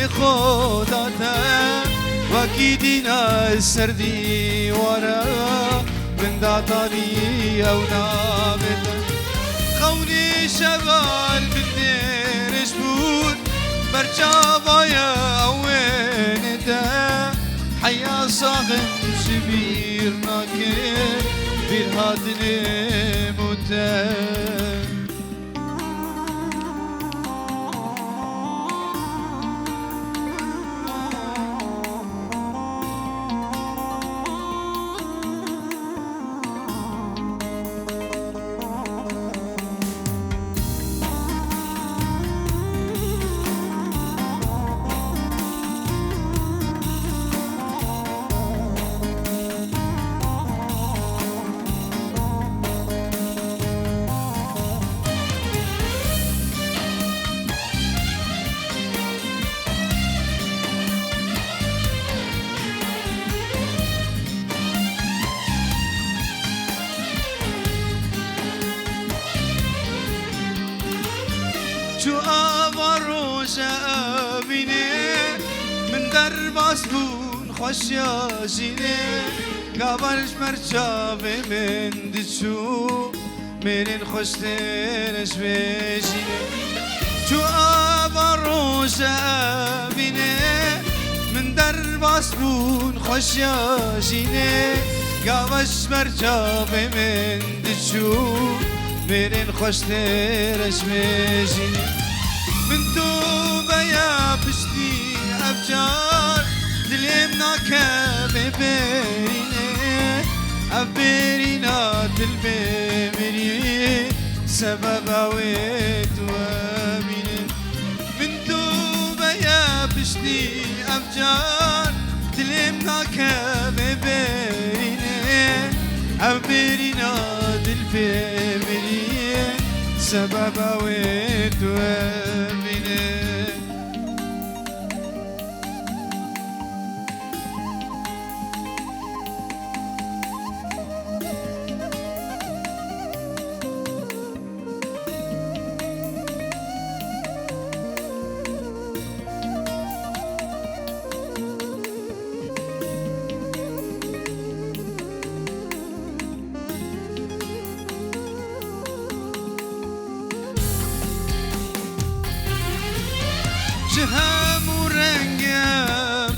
لخوداتا وكيدنا السردي ورا من داتاني أو نامتا خوني شبال بالدير شبود برجابا يا وين دا حيا صاغم شبير ناكر بيرهاتني متى شو أبروجا بيني من درب عصبون خوش يا جيني قابلش مرشابي من دشو منين خوش تنش بجيني شو أبروجا بيني من درب عصبون خوش يا جيني قابلش مرشابي من دشو منين خوش ترش مجيني من توبة يا بشتي أفجار دليمنا كبيريني أبيرينا تلبيري سبب أويت وابيني من توبة يا بشتي أفجار دليمنا كبيريني أبيرينا تلبيري سبب ويت وامنه جهم ورنگا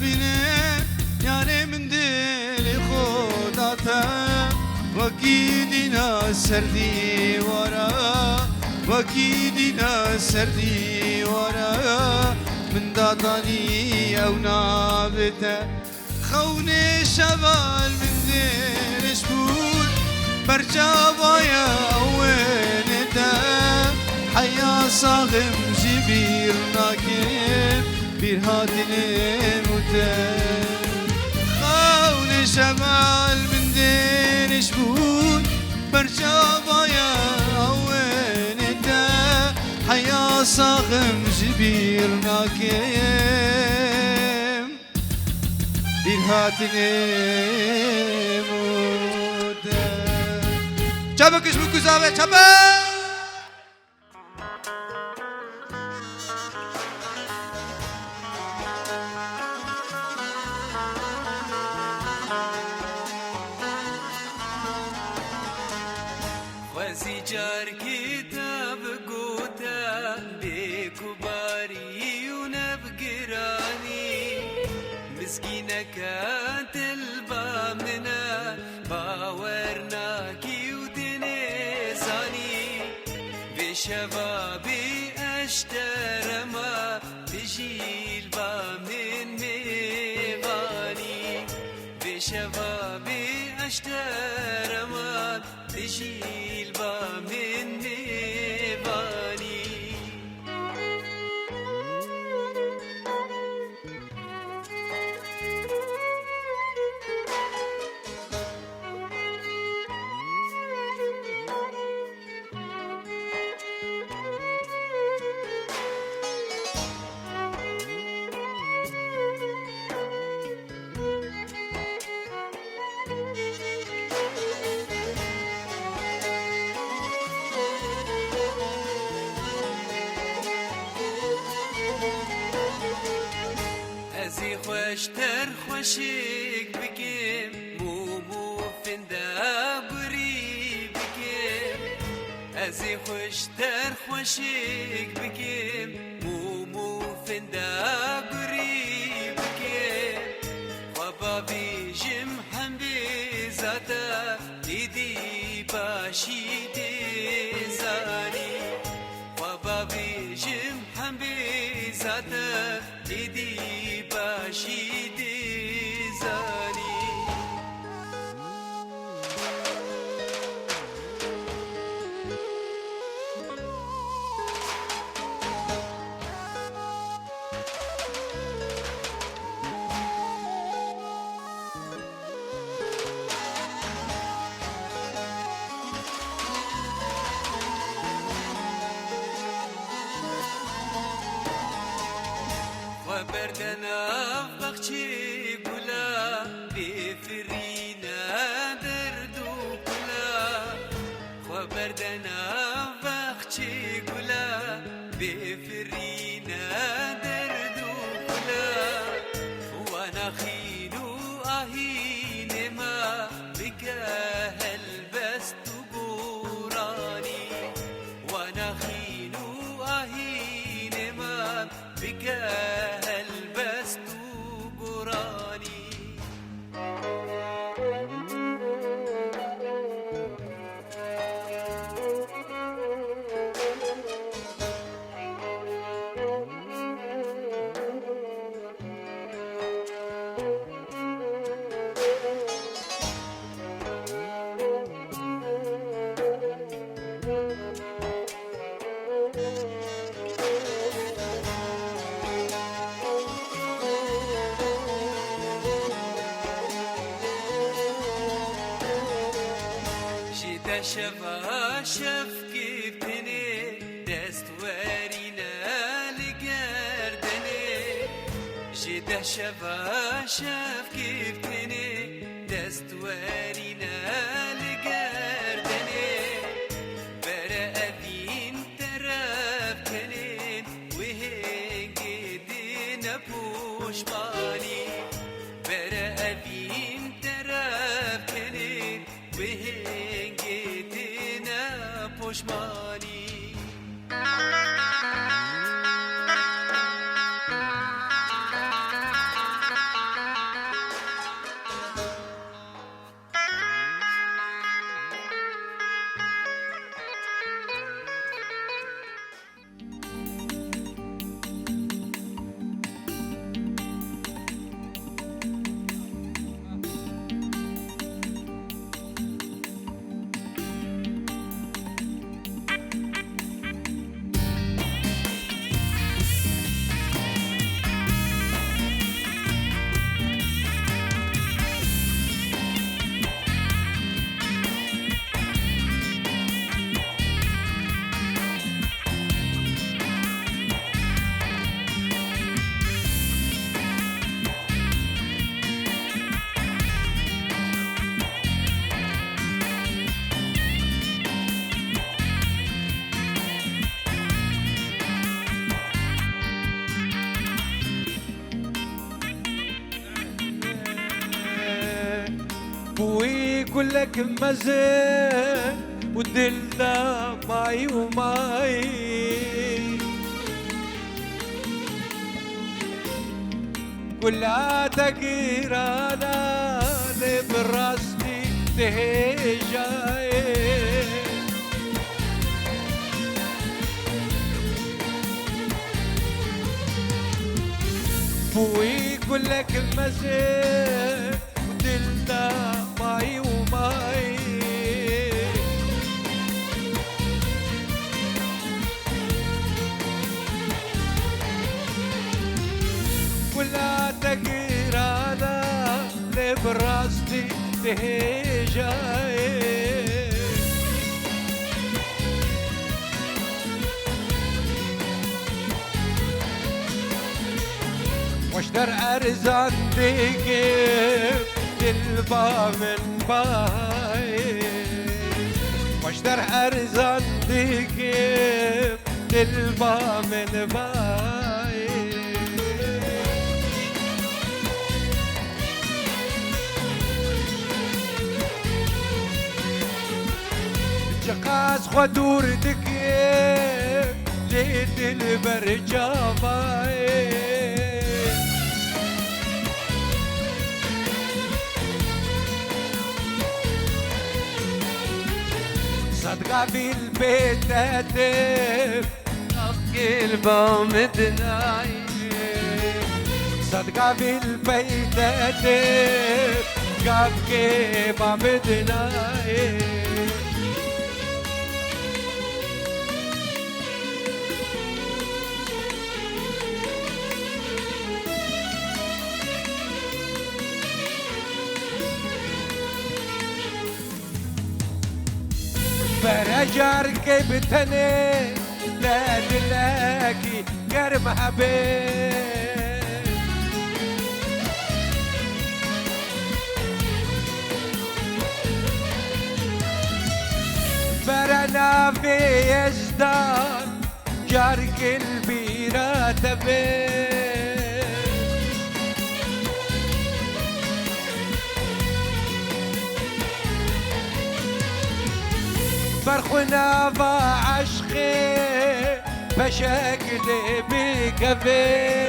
بینه یاره من دل خوداتا وکیدینا سردی ورا وکیدینا سردی ورا من داتانی او نابتا خون شبال من دلش بود برجابایا وين دا حيا صاغم جبير ناكب بيرهاتني متى خون شمال من دين شبون برجابايا وين دا حيا صاغم جبير ناكب بيرهاتني متى چابا کش بکوزاوه چابا وزيجار كتاب قوتا بكباري ونبقراني مسكينة كانت البامنا باورناكي وتنساني بشبابي اشترى ما بجيل بامن ميباني بشبابي اشترى ما بجيل بامن ميباني ازی خوشتر خوشیک بکیم مومو فنده بری بکیم ازی خوشتر خوشیک بکیم مومو فنده بری بکیم خوابا بیجم هم بیزاده دیدی باشی دیزانی خوابا بیجم هم بیزاده دیدی باشی دیزانی بردنا بخشي بولا بفرينا دردو بولا وبردنا بخشي بولا بفرينا دردو بولا وانا خيلو اهين ما بكهل بس تقوراني وانا خيلو اهين ما بكهل شفا شف كيفتني دست ورينا لقردني جدا شفا شف كيفتني دست ورينا لقردني برا أذين تربتني وهين قدنا بوشماني برا أذين تربتني وهين پشمانی ابوي يقول لك مزين ودلنا ماي وماي كلها تقير انا اللي براسي تهجاي ابوي يقول لك مزين ودلنا ماي وماي ولا تقير انا اللي براسي تهجاي واشتر ارزان تجيب تلبى من باي واشتر ارزان تجيب تلبى من باي خدور دكيب ليت البرجافاي صدقة في البيت هتف قلبه مدناي صدقة في البيت هتف قلبه مدناي برجع ركبتني لا نلاقي غير محبين برنا في يزدان جار قلبي راتبين برخنا بعشقي بشكل بكفي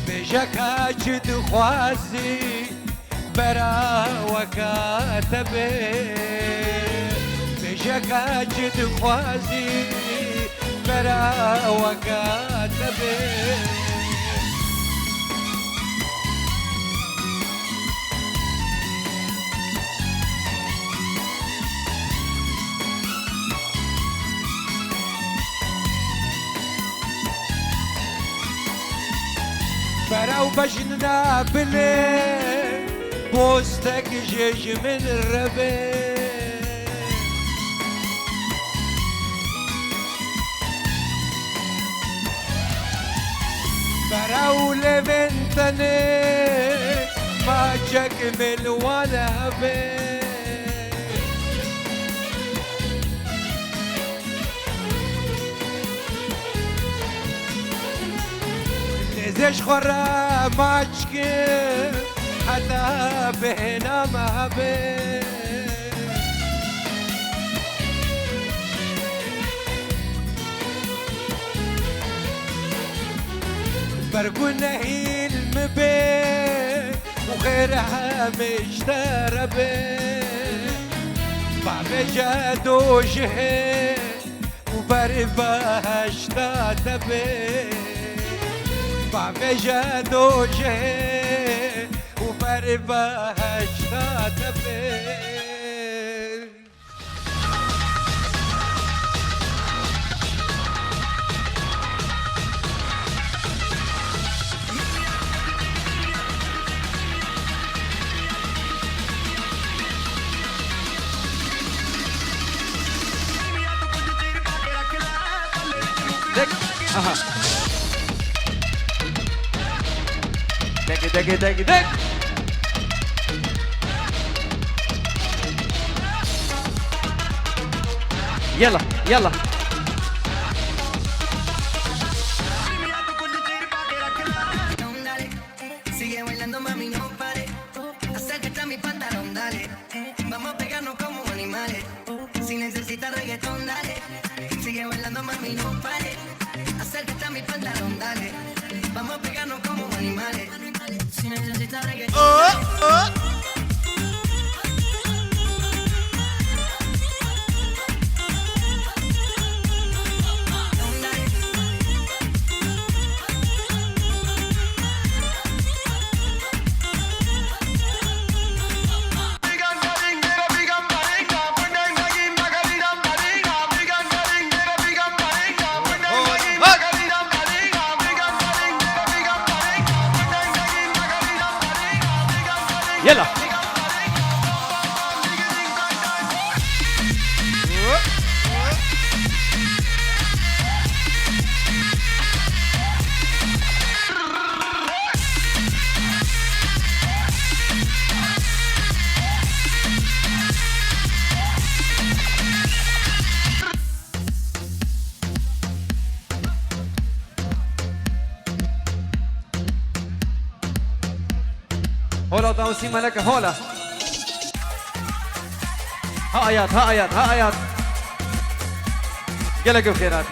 بشكا جد خوازي برا وكاتبي بشكا جد خوازي برا وكاتبي براو بجنا بلي بوستك جيج من الربي براو لبنتني ما جكمل ولا بي زيش خورا ماچكي حتى بهنا ما بين برقونا هي المبين وغيرها مشترى بين بابي جادو جهين وبربها اشتات بين بابي جادو جهين وبربها اشتات بين Aha. Dek. يلا يلا Sigue bailando, mami, no pare. Acércate a mi pantalón, dale. Vamos a pegarnos como animales. Si necesitas reggaetón, dale. Sigue bailando, mami, no pare. Acércate a mi pantalón, dale. Vamos a pegarnos como animales. Si necesitas reggaetón, dale. يلا هولا داوسي ملكة هولا. ها آيات ها آيات ها آيات. قلق بخيرات.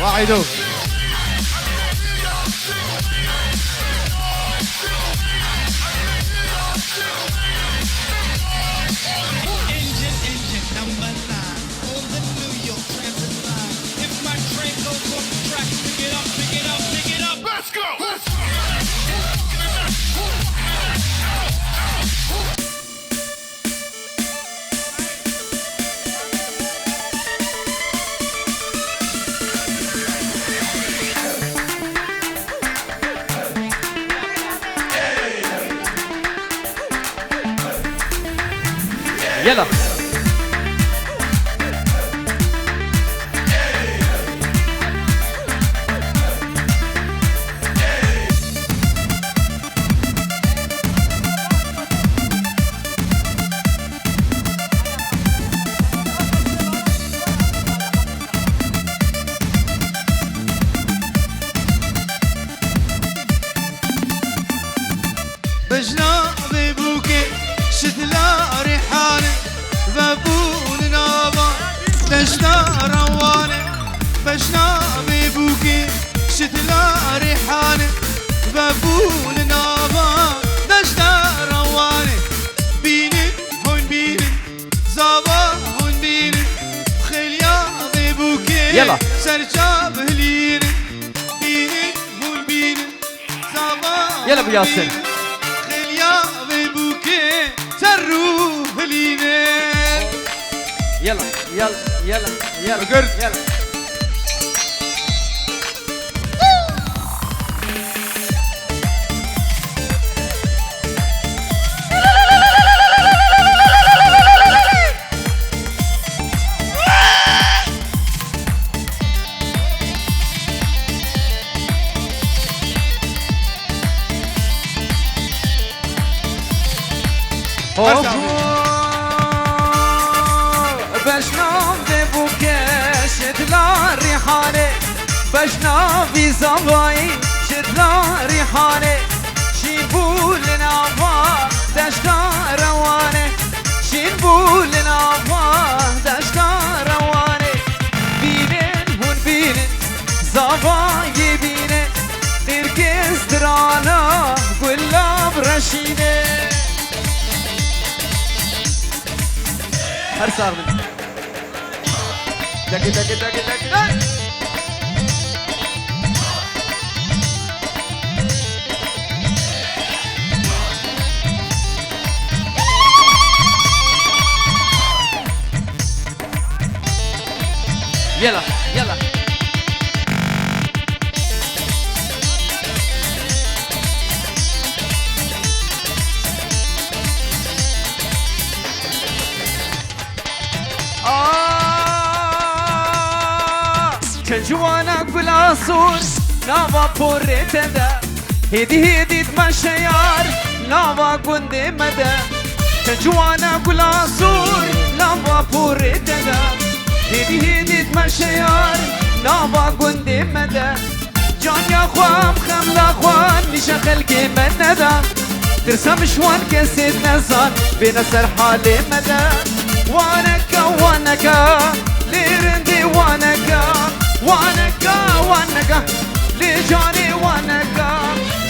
واعدوا يلا بجنا ببوكي شتلا ريحانه بابون نابا دشنا روانه بجنا ببوكي شتلا ريحانه بابون نابا دشنا روانه بيني هون بيني زابا هون بيني خليا ببوكي يلا. سرجاب هليني بيني هون بيني زابا يلا ابو ياسر خليا ببوكي سروه لينا يلا يلا يلا يلا بقرد. يلا بشنام دبو كشت لا ريحانه بشنام في زواي شت لا ريحانه شيبول نافا دشتا روانه شيبول نافا دشتا روانه بينن هون بينن زواي بينن غير كسترانا قلاب رشينه هر صار من دقي دقي دقي دقي يلا يلا كنجوانا بلا صور نافا بوريت دا هيدي تمشيار نافا قندي مدى كنجوانا بلا صور نافا بوريت دا هيدي تمشيار نافا قندي مدى جان يا خوام خملا خوان نشغل من ندى ترسم شوان كسيد نزان بين سر حالي مدى وانكا ليرندي وانكا لجاني وانكا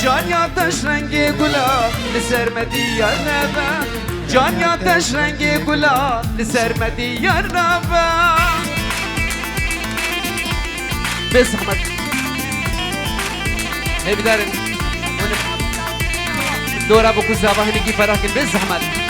جان يا تشرنجي قلا لسرمدي يا نبا جان يا تشرنجي قلا لسرمدي يا نبا بس احمد هي بدارن دور ابو كوزابا هنيكي فراكن بس احمد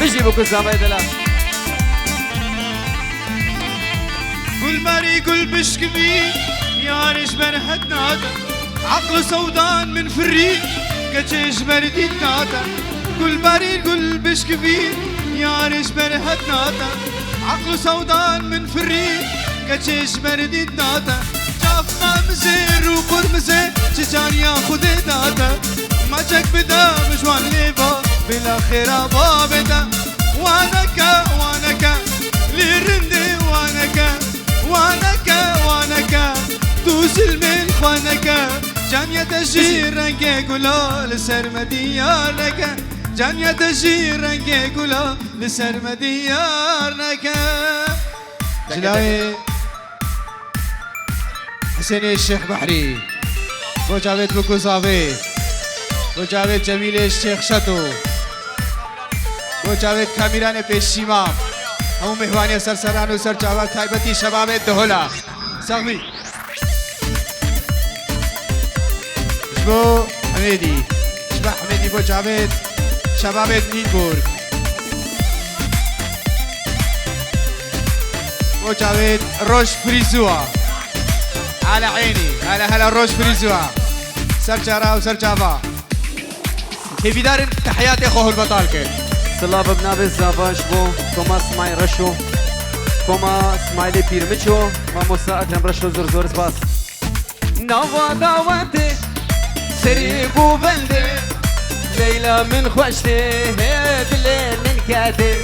بيجي بكل زمان دلا كل مري كل بشكبي يا نجبر هدناتا عقل سودان من فريق كتش بردي ناتا كل مري كل بشكبي يا نجبر هدناتا عقل سودان من فريق كتش بردي ناتا شاف ما مزير وقرمزي تجان ياخد داتا ما جاك بدا مجوان ليبا بالاخير بابدا وانكا ليرندي وانكا توصل من خوانكا جان يتشي رنگي قلا لسر مديارنكا جان يتشي رنگي قلا لسر مديارنكا جلاوي حسين الشيخ بحري وجاويد بكوزافي وجاويد جميل الشيخ شتو وجاويد كاميران پیشیمام همو مهوانی سرسران و سرچاوات تایبتی شباب دهولا ساقوی شبو حمیدی شبه حمیدی بو جاوید شباب نیلبورگ بو جاوید روش فريزوا على عيني هلا روش فريزوا سرچارا و سرچاوا هیویدار تحیات خوه البطال که سلاب بنابي زاباش بو كوما سماي رشو كوما سمايلي بيرمچو ما موسى اكرم رشو زور زور سباس نوا داوتي سري بو بلدي ليلى من خوشتي دلي من كاتي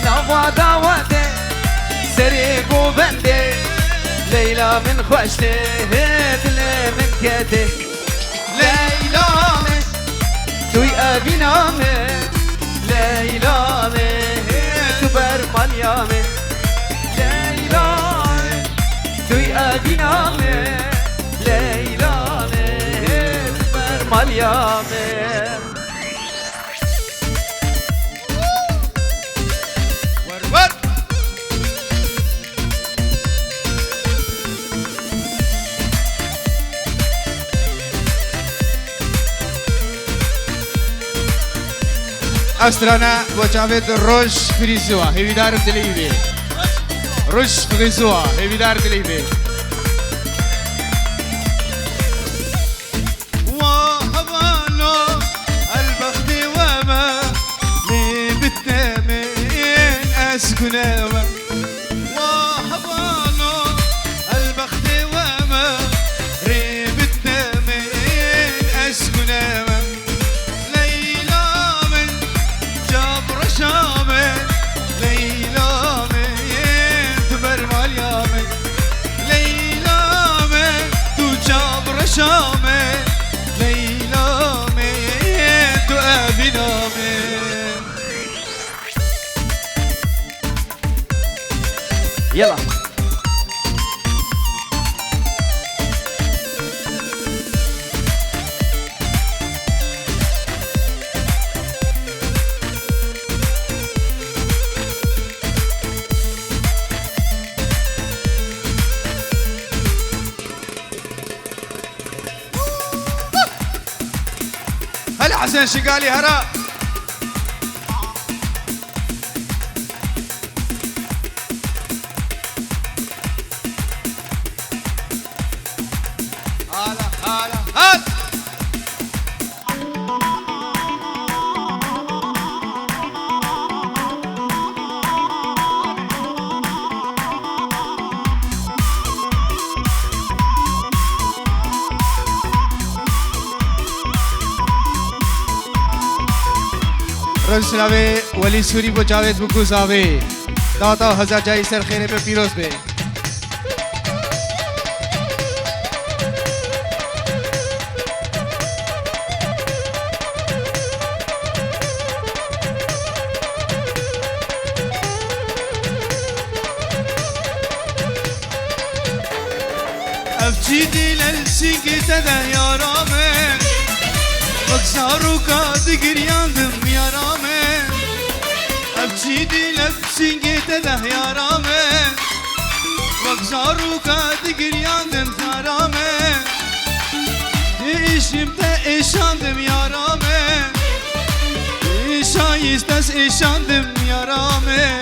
نوا داوتي سري بو بلدي ليلى من خوشتي دلي من كاتي ليلى من توي ابي نامي ليلى تبر مليامي ليلى توي أدينامي ليلى تبر مليامي ورور أسترانا وجاويد روش فريزوا هيفيدار تليبي روش فريزوا هيفيدار تليبي وهبانو البخت وما لبتامين أسكناوا وهبانو البخت وما ربتامين أسكناوا شامي ليلى مين تو أبينا مين يلا هلا حسين شقالي هلا هلا هلا هلا رنسلاوی ولی سوری با جاوید بگوزاوی داتا هزار جایی سر خیره به پیروز به افچی دیل السیگی تده یارامه بکساروکا دگریاندم یارامه افچی دیل السیگی تده یارامه بکساروکا دگریاندم یارامه دیشیم ده ایشاندم یارامه ایشاییست از ایشاندم یارامه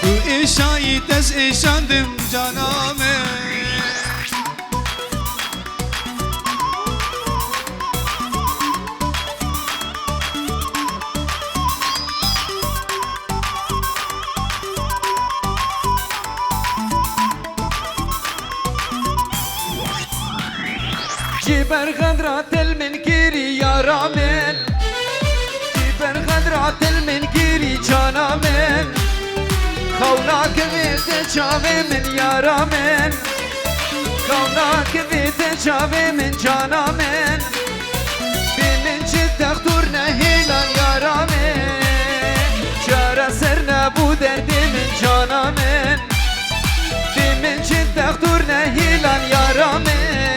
تو ایشاییت از ایشاندم جانامه جبر غدرات المنكيري يا رامن جبر غدرات المنكيري جانامن خولاك بيت شافي من يا رامن خولاك بيت شافي من جانامن بمن جد اخترنا هيلا يا رامن جارة سرنا بو دردي من جانامن بمن جد اخترنا هيلا يا رامن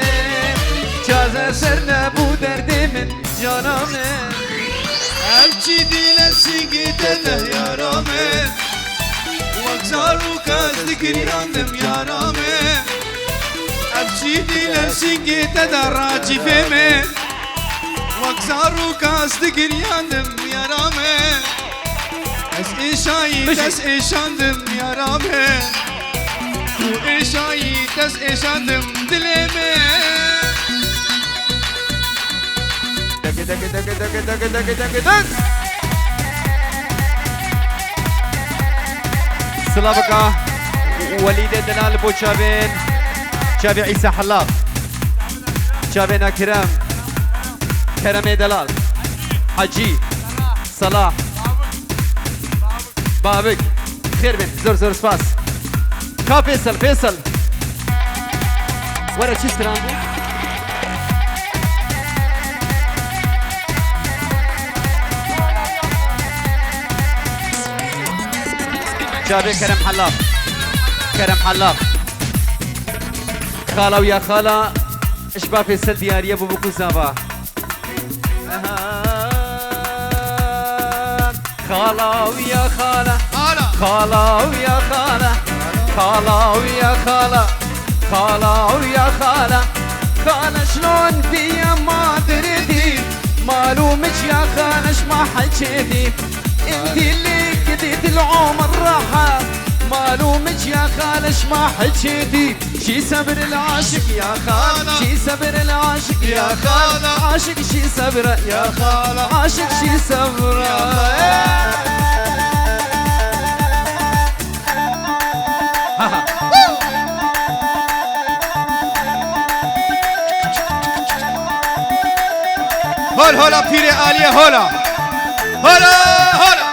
جازه سر نبو دردی من جانامه افچی دیل سیگی تده یارامه وگزارو کاز دگریاندم یارامه افچی دیل سیگی تده راجی فیمه وگزارو کاز دگریاندم یارامه از ایشایی از ایشاندم یارامه تو ایشایی از ایشاندم دلمه سلامك وليد دلال بو شابين شابي عيسى حلاق شابينا كرام كرمي دلال حجي صلاح بابك خير من زور زور سباس كا فيصل فيصل ورا شي ستراندو شابي كرم حلاق كرم حلاق خالة ويا خالة اشباه فيصل ديارية ابو بكو زابا خالة ويا خالة خالة ويا خالة خالة ويا خالة خالة ويا خالة خالة شلون فيا ما دريتي مالومك يا خالة ما حكيتي انتي اللي قديت العمر راحة مالومك يا خالش ما حكيتي شي صبر العاشق يا خالة شي صبر العاشق يا خالة عاشق شي صبر يا خالة عاشق شي صبر هول هولا بيري آلية هولا هولا هولا